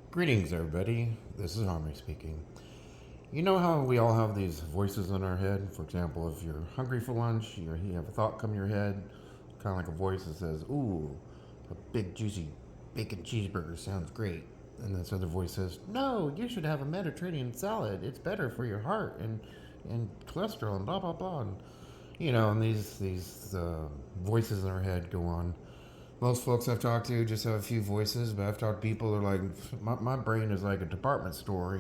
Greetings, everybody. This is Omri speaking. You know how we all have these voices in our head? For example, if you're hungry for lunch, you have a thought come in your head, kind of like a voice that says, "Ooh, a big juicy bacon cheeseburger sounds great." And this other voice says, "No, you should have a Mediterranean salad. It's better for your heart and cholesterol and blah blah blah." And and these voices in our head go on. Most folks I've talked to just have a few voices, but I've talked to people that are like, my brain is like a department store.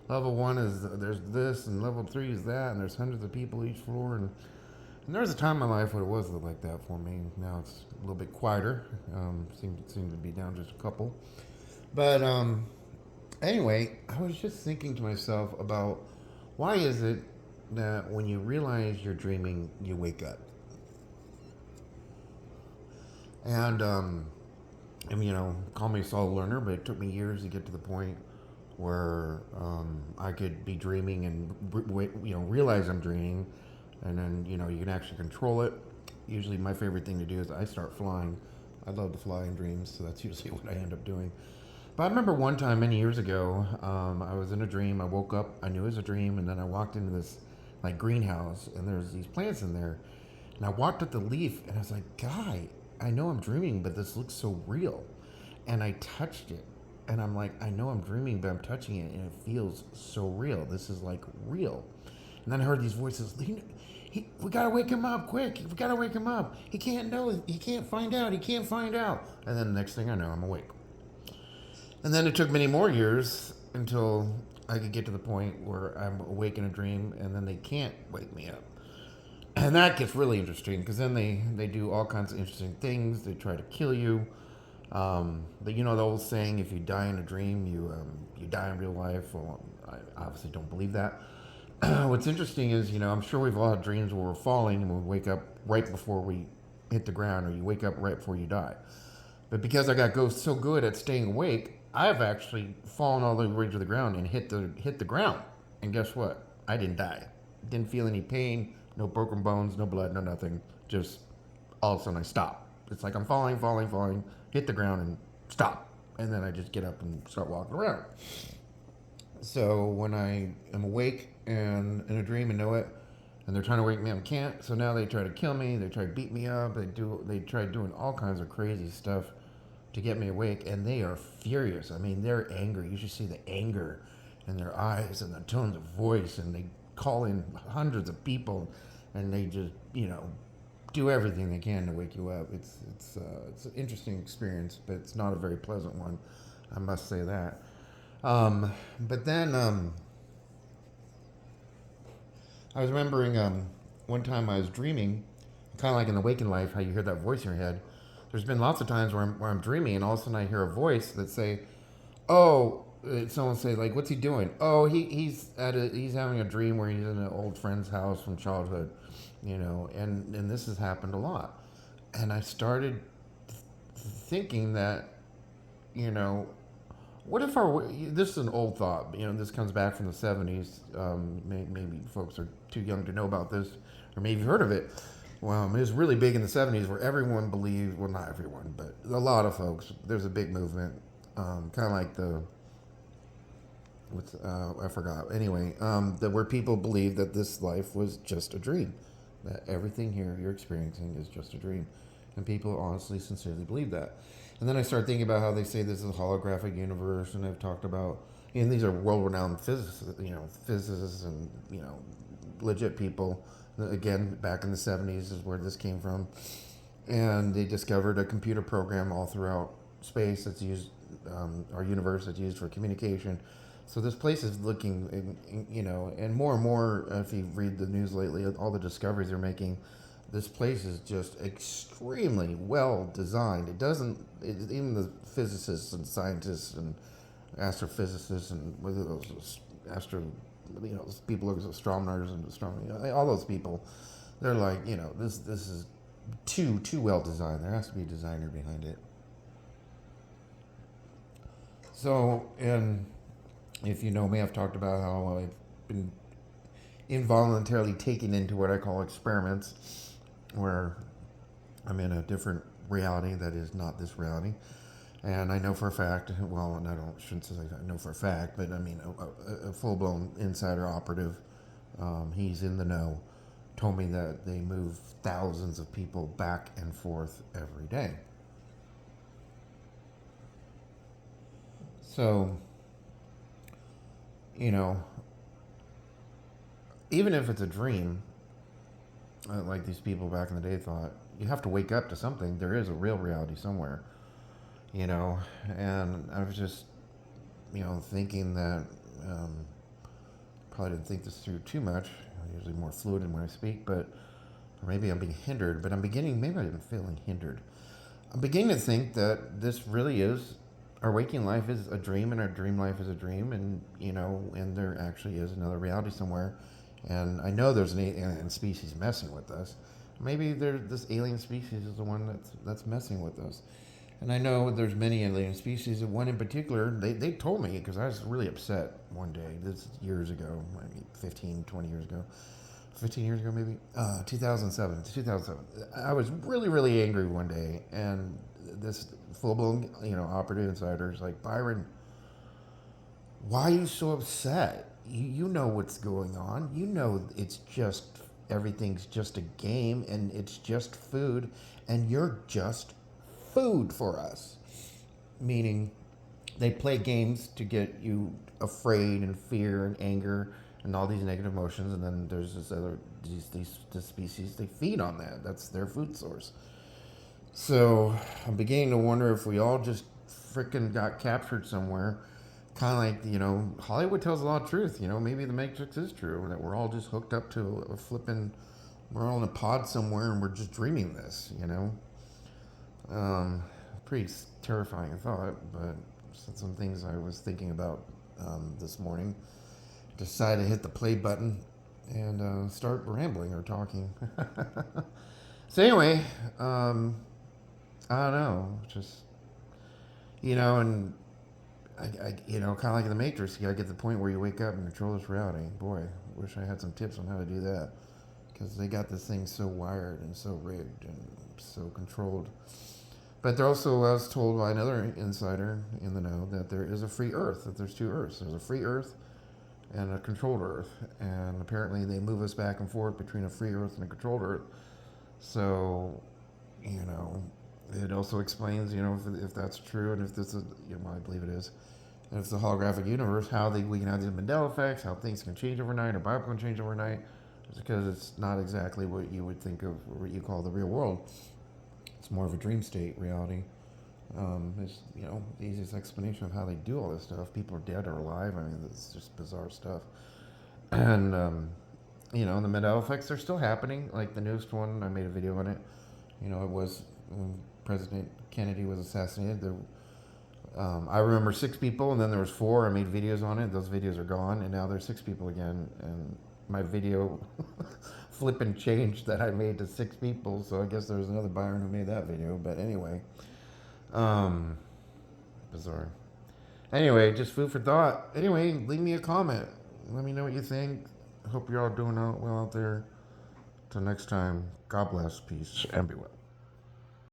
Level one is there's this, and level three is that, and there's hundreds of people each floor. And there was a time in my life where it was like that for me. Now it's a little bit quieter. Seems to be down just a couple. But anyway, I was just thinking to myself about why is it that when you realize you're dreaming, you wake up? And call me a slow learner, but it took me years to get to the point where I could be dreaming and realize I'm dreaming, and then you can actually control it. Usually, my favorite thing to do is I start flying. I love to fly in dreams, so that's usually what I end up doing. But I remember one time many years ago, I was in a dream. I woke up, I knew it was a dream, and then I walked into this like greenhouse, and there's these plants in there, and I walked up the leaf, and I was like, "Guy, I know I'm dreaming, but this looks so real." And I touched it, and I'm like, "I know I'm dreaming, but I'm touching it, and it feels so real. This is like real." And then I heard these voices. We gotta wake him up quick. We gotta wake him up. He can't know. He can't find out. He can't find out. And then the next thing I know, I'm awake. And then it took many more years until I could get to the point where I'm awake in a dream, and then they can't wake me up. And that gets really interesting because then they do all kinds of interesting things. They try to kill you. But the old saying, if you die in a dream, you die in real life. Well, I obviously don't believe that. What's interesting is, I'm sure we've all had dreams where we're falling and we wake up right before we hit the ground, or you wake up right before you die. But because I got go so good at staying awake, I've actually fallen all the way to the ground and hit the ground. And guess what? I didn't die. Didn't feel any pain, no broken bones, no blood, no nothing. Just all of a sudden I stop. It's like I'm falling, falling, falling, hit the ground and stop. And then I just get up and start walking around. So when I am awake and in a dream and know it, and they're trying to wake me up, can't. So now they try to kill me. They try to beat me up. They try doing all kinds of crazy stuff to get me awake, and they are furious. I mean, they're angry. You should see the anger in their eyes and the tones of voice, and they call in hundreds of people, and they just do everything they can to wake you up. It's an interesting experience, but it's not a very pleasant one. I must say that. But then I was remembering one time I was dreaming, kind of like in the waking life, how you hear that voice in your head. There's been lots of times where I'm dreaming, and all of a sudden I hear a voice that say, "Oh," someone say like, "What's he doing?" "Oh, he's having a dream where he's in an old friend's house from childhood," and this has happened a lot. And I started thinking that, you know, what if this is an old thought, this comes back from the 70s. Maybe folks are too young to know about this, or maybe you've heard of it. Well, it was really big in the 70s where everyone believed, well, not everyone, but a lot of folks, there's a big movement, kind of like I forgot. Anyway, that where people believe that this life was just a dream, that everything here you're experiencing is just a dream, and people honestly, sincerely believe that. And then I started thinking about how they say this is a holographic universe, and I've talked about, and these are world-renowned physicists, and legit people. Again, back in the 70s is where this came from, and they discovered a computer program all throughout space that's used, our universe that's used for communication. So this place is looking, and more, if you read the news lately, all the discoveries they're making, this place is just extremely well designed. It doesn't, even the physicists and scientists and astrophysicists and whether those people, astronomers and astronomy, all those people, they're like, this is too well designed. There has to be a designer behind it. So, and if you know me, I've talked about how I've been involuntarily taken into what I call experiments, where I'm in a different reality that is not this reality. And I know for a fact, well, and shouldn't say I know for a fact, but I mean a full blown insider operative. He's in the know. Told me that they move thousands of people back and forth every day. So, you know, even if it's a dream, like these people back in the day thought, you have to wake up to something. There is a real reality somewhere, you know. And I was just, thinking that probably didn't think this through too much. I'm usually more fluid when I speak, but or maybe I'm being hindered. But maybe I'm feeling hindered. I'm beginning to think that this really is our waking life is a dream, and our dream life is a dream, and and there actually is another reality somewhere. And I know there's an alien species messing with us. Maybe this alien species is the one that's messing with us. And I know there's many alien species. And one in particular, they told me, because I was really upset one day, this years ago, maybe 15, 20 years ago. 15 years ago, maybe? 2007. 2007. I was really, really angry one day. And this full-blown, operative insider is like, Byron, why are you so upset? You know what's going on. You know everything's just a game, and it's just food, and you're just food for us. Meaning, they play games to get you afraid and fear and anger and all these negative emotions, and then there's this species, they feed on that. That's their food source. So I'm beginning to wonder if we all just freaking got captured somewhere. Kind of like, Hollywood tells a lot of truth. Maybe the Matrix is true, that we're all just hooked up to a flipping, we're all in a pod somewhere and we're just dreaming this. Pretty terrifying thought, but some things I was thinking about this morning. Decided to hit the play button and start rambling or talking. So anyway, I don't know, just and kind of like in the Matrix, you gotta get to the point where you wake up and control this reality. Boy, wish I had some tips on how to do that, because they got this thing so wired and so rigged and so controlled. But there also, I was told by another insider in the know that there is a free Earth, that there's two Earths. There's a free Earth and a controlled Earth. And apparently they move us back and forth between a free Earth and a controlled Earth. So, it also explains, if that's true, and if this is, I believe it is, and if it's a holographic universe, how we can have these Mandela effects, how things can change overnight, or Bible can change overnight, it's because it's not exactly what you would think of, or what you call the real world. It's more of a dream state reality. It's, the easiest explanation of how they do all this stuff. People are dead or alive. I mean, it's just bizarre stuff. And, the Mandela effects are still happening. Like the newest one, I made a video on it. It was when President Kennedy was assassinated. I remember 6 people, and then there was 4. I made videos on it. Those videos are gone, and now there's 6 people again. And my video flipping changed that I made to 6 people, so I guess there was another Byron who made that video. But anyway, bizarre. Anyway, just food for thought. Anyway, leave me a comment. Let me know what you think. Hope you're all doing well out there. Till next time, God bless, peace, and be well.